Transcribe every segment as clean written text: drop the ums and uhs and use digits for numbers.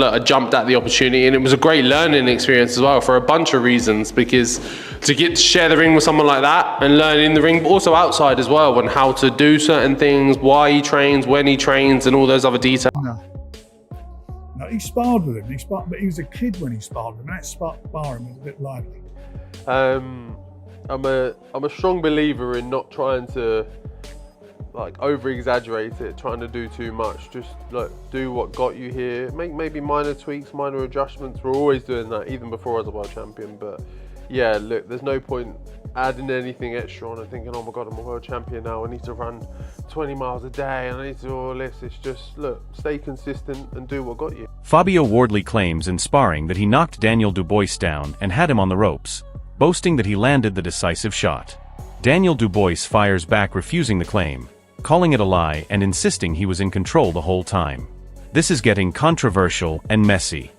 I jumped at the opportunity, and it was a great learning experience as well for a bunch of reasons, because to get to share the ring with someone like that and learn in the ring, but also outside as well, on how to do certain things, why he trains, when he trains, and all those other details. No, he sparred with him. But he was a kid when he sparred with him. That sparring was a bit lively. I'm a strong believer in not trying to over-exaggerate it, trying to do too much. Just do what got you here. Make maybe minor tweaks, minor adjustments. We're always doing that, even before I was a world champion. But yeah, look, there's no point adding anything extra on and thinking, oh my God, I'm a world champion now, I need to run 20 miles a day and I need to do all this. It's just, look, stay consistent and do what got you. Fabio Wardley claims in sparring that he knocked Daniel Dubois down and had him on the ropes, boasting that he landed the decisive shot. Daniel Dubois fires back, refusing the claim, calling it a lie and insisting he was in control the whole time. This is getting controversial and messy.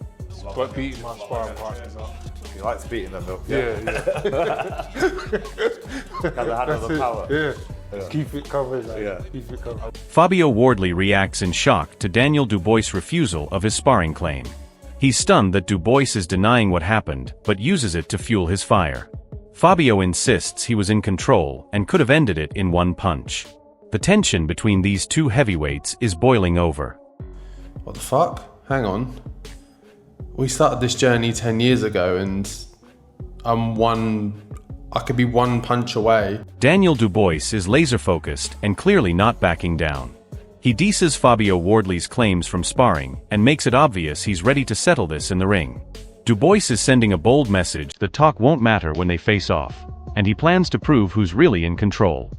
But beating my sparring partners up. He likes beating them up. Yeah. Got the hand of the power. Yeah. Keep it covered. Keep it covered. Fabio Wardley reacts in shock to Daniel Dubois' refusal of his sparring claim. He's stunned that Dubois is denying what happened, but uses it to fuel his fire. Fabio insists he was in control and could have ended it in one punch. The tension between these two heavyweights is boiling over. What the fuck? Hang on. We started this journey 10 years ago, and I could be one punch away. Daniel Dubois is laser-focused and clearly not backing down. He disses Fabio Wardley's claims from sparring and makes it obvious he's ready to settle this in the ring. Dubois is sending a bold message that talk won't matter when they face off, and he plans to prove who's really in control.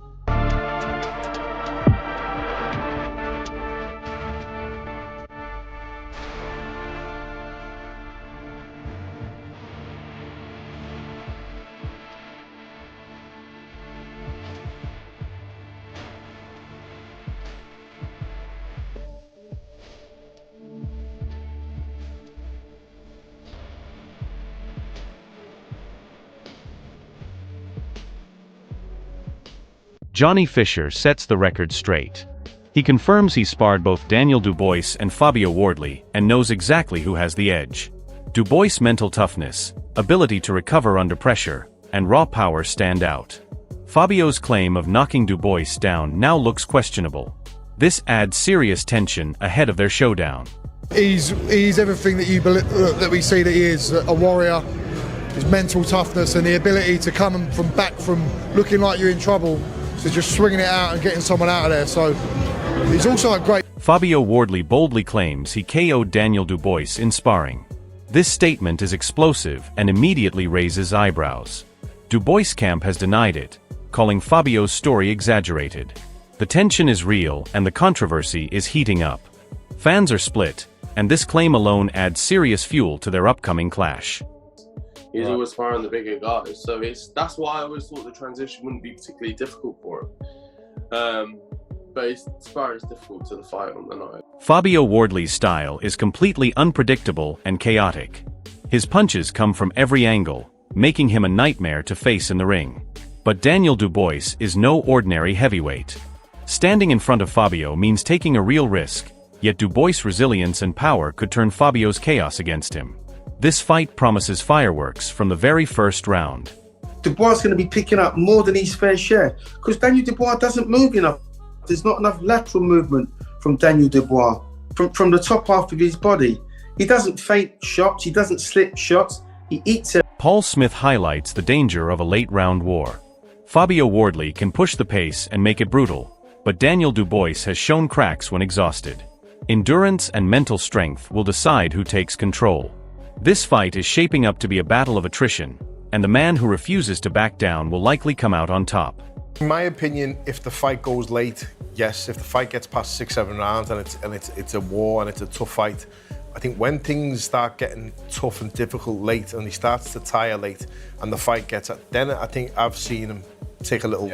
Johnny Fischer sets the record straight. He confirms he sparred both Daniel Dubois and Fabio Wardley and knows exactly who has the edge. Dubois' mental toughness, ability to recover under pressure, and raw power stand out. Fabio's claim of knocking Dubois down now looks questionable. This adds serious tension ahead of their showdown. He's everything that we see that he is, a warrior. His mental toughness and the ability to come from looking like you're in trouble to just swinging it out and getting someone out of there. So he's also a great... Fabio Wardley boldly claims he KO'd Daniel Dubois in sparring. This statement is explosive and immediately raises eyebrows. Dubois' camp has denied it, calling Fabio's story exaggerated. The tension is real and the controversy is heating up. Fans are split, and this claim alone adds serious fuel to their upcoming clash. He's always sparring the bigger guys, so that's why I always thought the transition wouldn't be particularly difficult for him. But his sparring is difficult to the fight on the night. Fabio Wardley's style is completely unpredictable and chaotic. His punches come from every angle, making him a nightmare to face in the ring. But Daniel Dubois is no ordinary heavyweight. Standing in front of Fabio means taking a real risk, yet Dubois' resilience and power could turn Fabio's chaos against him. This fight promises fireworks from the very first round. Dubois is going to be picking up more than his fair share because Daniel Dubois doesn't move enough. There's not enough lateral movement from Daniel Dubois, from the top half of his body. He doesn't feint shots, he doesn't slip shots, he eats it. Paul Smith highlights the danger of a late-round war. Fabio Wardley can push the pace and make it brutal, but Daniel Dubois has shown cracks when exhausted. Endurance and mental strength will decide who takes control. This fight is shaping up to be a battle of attrition, and the man who refuses to back down will likely come out on top. In my opinion, if the fight goes late, yes. If the fight gets past 6-7 rounds and it's a war and it's a tough fight, I think when things start getting tough and difficult late and he starts to tire late and the fight gets, then I think I've seen him take a little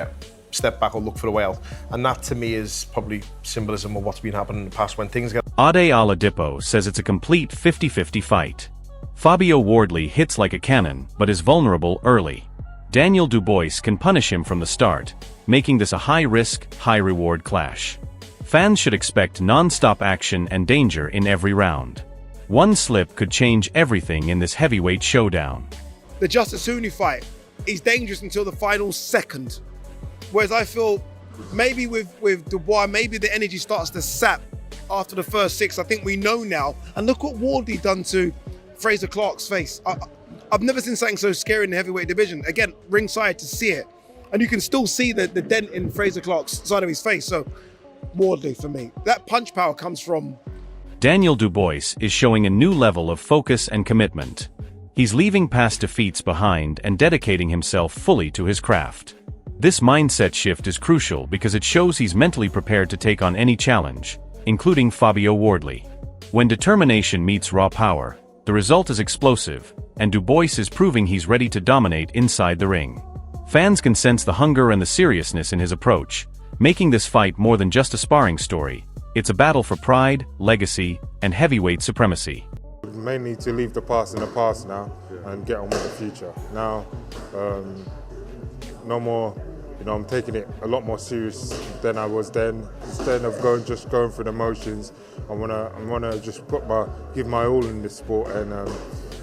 step back or look for the whale. And that to me is probably symbolism of what's been happening in the past when things get... Ade Oladipo says it's a complete 50-50 fight. Fabio Wardley hits like a cannon, but is vulnerable early. Daniel Dubois can punish him from the start, making this a high-risk, high-reward clash. Fans should expect non-stop action and danger in every round. One slip could change everything in this heavyweight showdown. The Justisuni fight is dangerous until the final second. Whereas I feel maybe with Dubois, maybe the energy starts to sap after the first 6. I think we know now. And look what Wardley done to Fraser Clark's face. I've never seen something so scary in the heavyweight division. Again, ringside to see it. And you can still see the dent in Fraser Clark's side of his face. So Wardley for me. That punch power comes from... Daniel Dubois is showing a new level of focus and commitment. He's leaving past defeats behind and dedicating himself fully to his craft. This mindset shift is crucial because it shows he's mentally prepared to take on any challenge, including Fabio Wardley. When determination meets raw power, the result is explosive, and Dubois is proving he's ready to dominate inside the ring. Fans can sense the hunger and the seriousness in his approach, making this fight more than just a sparring story. It's a battle for pride, legacy, and heavyweight supremacy. We may need to leave the past in the past now and get on with the future. Now, no more, I'm taking it a lot more serious than I was then. Instead of just going through the motions, I wanna just give my all in this sport, and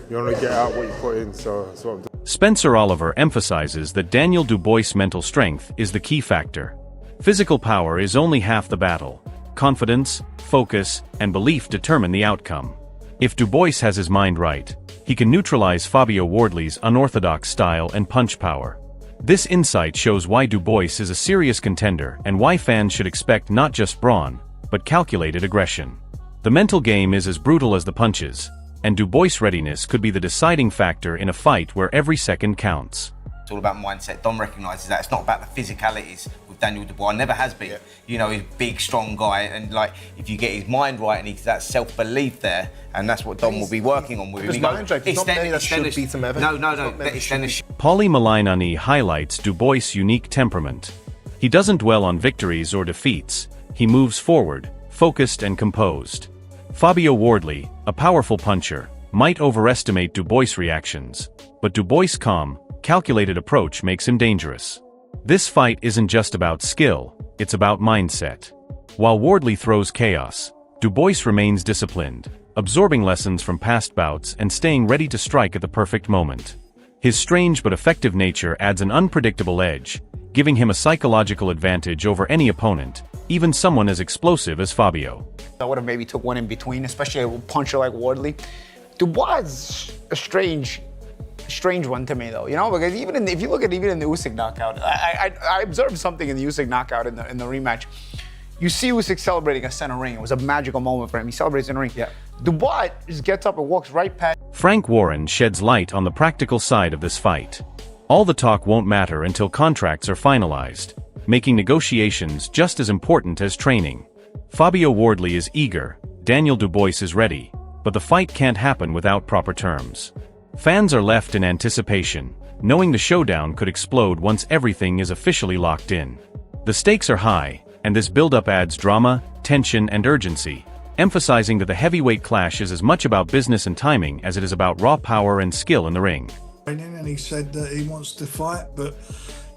you wanna get out what you put in. So that's what I'm doing. Spencer Oliver emphasizes that Daniel Dubois' mental strength is the key factor. Physical power is only half the battle. Confidence, focus, and belief determine the outcome. If Dubois has his mind right, he can neutralize Fabio Wardley's unorthodox style and punch power. This insight shows why Dubois is a serious contender and why fans should expect not just brawn, but calculated aggression. The mental game is as brutal as the punches, and Dubois' readiness could be the deciding factor in a fight where every second counts. It's all about mindset. Dom recognises that. It's not about the physicalities with Daniel Dubois. Never has been. Yeah. He's a big, strong guy, and if you get his mind right and he's that self-belief there, and that's what Dom will be working on with him. It's not many that should beat him ever. No. Paulie Malignani highlights Dubois' unique temperament. He doesn't dwell on victories or defeats. He moves forward, focused and composed. Fabio Wardley, a powerful puncher, might overestimate Dubois' reactions, but Dubois' calm, calculated approach makes him dangerous. This fight isn't just about skill, it's about mindset. While Wardley throws chaos, Dubois remains disciplined, absorbing lessons from past bouts and staying ready to strike at the perfect moment. His strange but effective nature adds an unpredictable edge, giving him a psychological advantage over any opponent, even someone as explosive as Fabio. I would have maybe took one in between, especially a puncher like Wardley. Dubois is a strange one to me, though, because if you look at even in the Usyk knockout, I observed something in the Usyk knockout in the rematch. You see Usyk celebrating a center ring. It was a magical moment for him. He celebrates in the ring. Yeah. Dubois just gets up and walks right past. Frank Warren sheds light on the practical side of this fight. All the talk won't matter until contracts are finalized, making negotiations just as important as training. Fabio Wardley is eager, Daniel Dubois is ready, but the fight can't happen without proper terms. Fans are left in anticipation, knowing the showdown could explode once everything is officially locked in. The stakes are high, and this build-up adds drama, tension, and urgency, emphasizing that the heavyweight clash is as much about business and timing as it is about raw power and skill in the ring. And he said that he wants to fight, but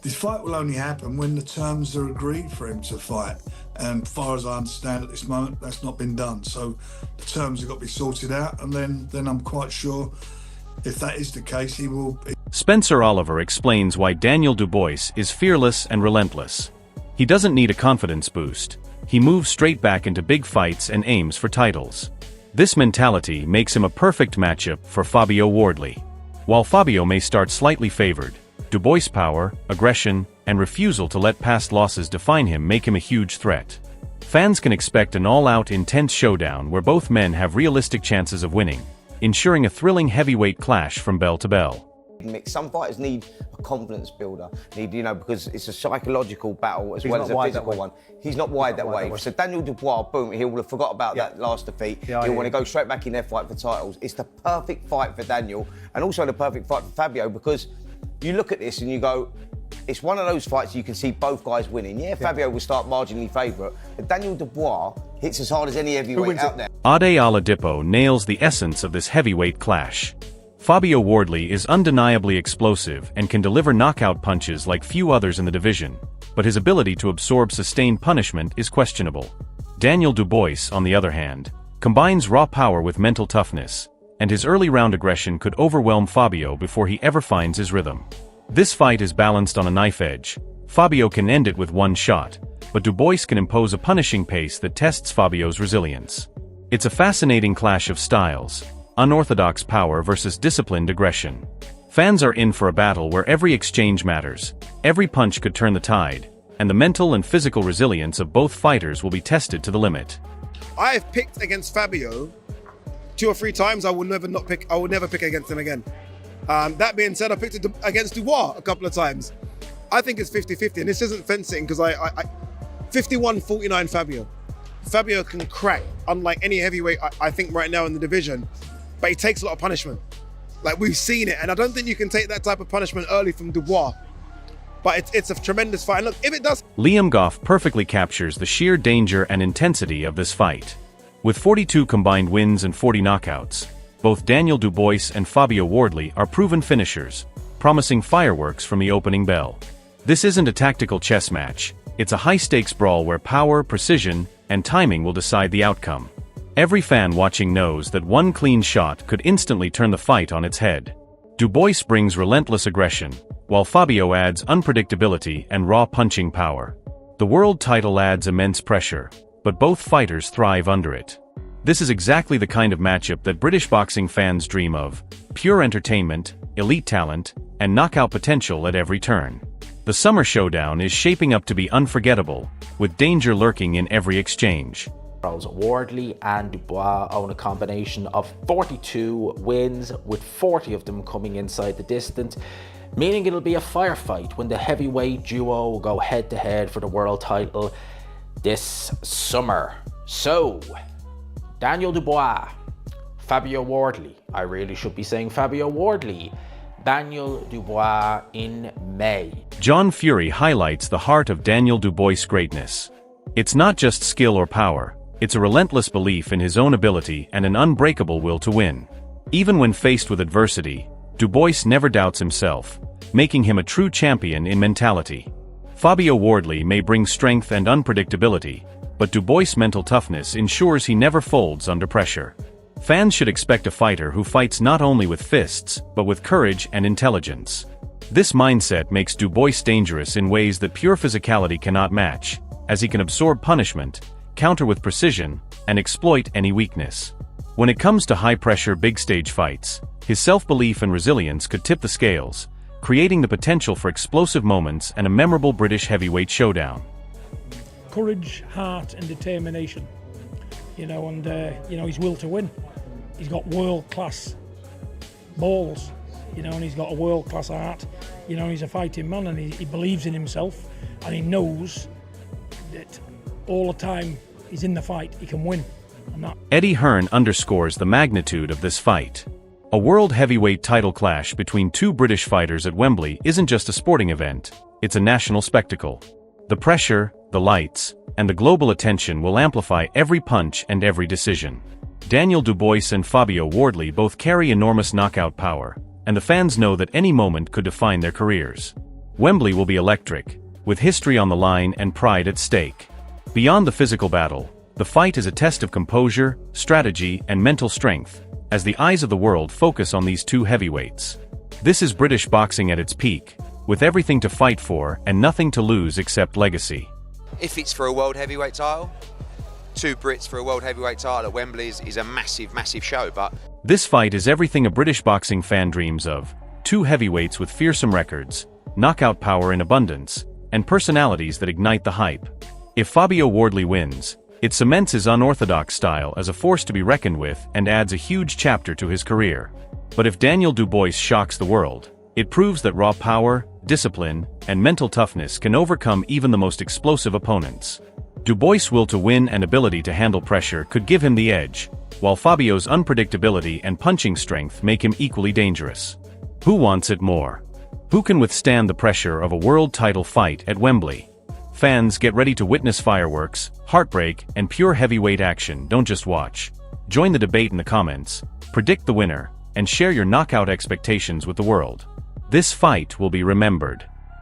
this fight will only happen when the terms are agreed for him to fight. And as far as I understand at this moment, that's not been done. So the terms have got to be sorted out, and then I'm quite sure if that is the case, he will. Spencer Oliver explains why Daniel Dubois is fearless and relentless. He doesn't need a confidence boost. He moves straight back into big fights and aims for titles. This mentality makes him a perfect matchup for Fabio Wardley. While Fabio may start slightly favored, Dubois' power, aggression, and refusal to let past losses define him make him a huge threat. Fans can expect an all-out intense showdown where both men have realistic chances of winning, ensuring a thrilling heavyweight clash from bell to bell. Some fighters need a confidence builder, because it's a psychological battle as well as a physical one. He's not wired that way. So Daniel Dubois, boom, he will have forgot about that last defeat. He'll want to go straight back in their fight for titles. It's the perfect fight for Daniel, and also the perfect fight for Fabio, because you look at this and you go, it's one of those fights you can see both guys winning. Fabio will start marginally favourite, but Daniel Dubois hits as hard as any heavyweight out there. Ade Oladipo nails the essence of this heavyweight clash. Fabio Wardley is undeniably explosive and can deliver knockout punches like few others in the division, but his ability to absorb sustained punishment is questionable. Daniel Dubois, on the other hand, combines raw power with mental toughness, and his early round aggression could overwhelm Fabio before he ever finds his rhythm. This fight is balanced on a knife edge. Fabio can end it with one shot, but Dubois can impose a punishing pace that tests Fabio's resilience. It's a fascinating clash of styles, unorthodox power versus disciplined aggression. Fans are in for a battle where every exchange matters, every punch could turn the tide, and the mental and physical resilience of both fighters will be tested to the limit. I have picked against Fabio 2 or 3 times. I will never pick against him again. That being said, I picked it against Dubois a couple of times. I think it's 50-50, and this isn't fencing because I 51-49 Fabio. Fabio can crack, unlike any heavyweight I think right now in the division, but he takes a lot of punishment. Like, we've seen it, and I don't think you can take that type of punishment early from Dubois. But it's a tremendous fight. And look, if it does... Liam Goff perfectly captures the sheer danger and intensity of this fight. With 42 combined wins and 40 knockouts, both Daniel Dubois and Fabio Wardley are proven finishers, promising fireworks from the opening bell. This isn't a tactical chess match, it's a high-stakes brawl where power, precision, and timing will decide the outcome. Every fan watching knows that one clean shot could instantly turn the fight on its head. Dubois brings relentless aggression, while Fabio adds unpredictability and raw punching power. The world title adds immense pressure, but both fighters thrive under it. This is exactly the kind of matchup that British boxing fans dream of: pure entertainment, elite talent, and knockout potential at every turn. The summer showdown is shaping up to be unforgettable, with danger lurking in every exchange. Wardley and Dubois own a combination of 42 wins, with 40 of them coming inside the distance, meaning it'll be a firefight when the heavyweight duo go head-to-head for the world title this summer. So, Daniel Dubois, Fabio Wardley, I really should be saying Fabio Wardley, Daniel Dubois in May. John Fury highlights the heart of Daniel Dubois' greatness. It's not just skill or power, it's a relentless belief in his own ability and an unbreakable will to win. Even when faced with adversity, Dubois never doubts himself, making him a true champion in mentality. Fabio Wardley may bring strength and unpredictability, but Dubois' mental toughness ensures he never folds under pressure. Fans should expect a fighter who fights not only with fists, but with courage and intelligence. This mindset makes Dubois dangerous in ways that pure physicality cannot match, as he can absorb punishment, counter with precision, and exploit any weakness. When it comes to high-pressure big-stage fights, his self-belief and resilience could tip the scales, creating the potential for explosive moments and a memorable British heavyweight showdown. Courage, heart, and determination, and his will to win. He's got world-class balls, and he's got a world-class heart. He's a fighting man, and he believes in himself, and he knows that all the time he's in the fight, he can win. Eddie Hearn underscores the magnitude of this fight. A world heavyweight title clash between two British fighters at Wembley isn't just a sporting event, it's a national spectacle. The pressure, the lights, and the global attention will amplify every punch and every decision. Daniel Dubois and Fabio Wardley both carry enormous knockout power, and the fans know that any moment could define their careers. Wembley will be electric, with history on the line and pride at stake. Beyond the physical battle, the fight is a test of composure, strategy, and mental strength, as the eyes of the world focus on these two heavyweights. This is British boxing at its peak, with everything to fight for and nothing to lose except legacy. If it's for a world heavyweight title, 2 Brits for a world heavyweight title at Wembley is a massive, massive show, but... This fight is everything a British boxing fan dreams of: 2 heavyweights with fearsome records, knockout power in abundance, and personalities that ignite the hype. If Fabio Wardley wins, it cements his unorthodox style as a force to be reckoned with and adds a huge chapter to his career. But if Daniel Dubois shocks the world, it proves that raw power, discipline, and mental toughness can overcome even the most explosive opponents. Dubois' will to win and ability to handle pressure could give him the edge, while Fabio's unpredictability and punching strength make him equally dangerous. Who wants it more? Who can withstand the pressure of a world title fight at Wembley? Fans, get ready to witness fireworks, heartbreak, and pure heavyweight action. Don't just watch. Join the debate in the comments, predict the winner, and share your knockout expectations with the world. This fight will be remembered.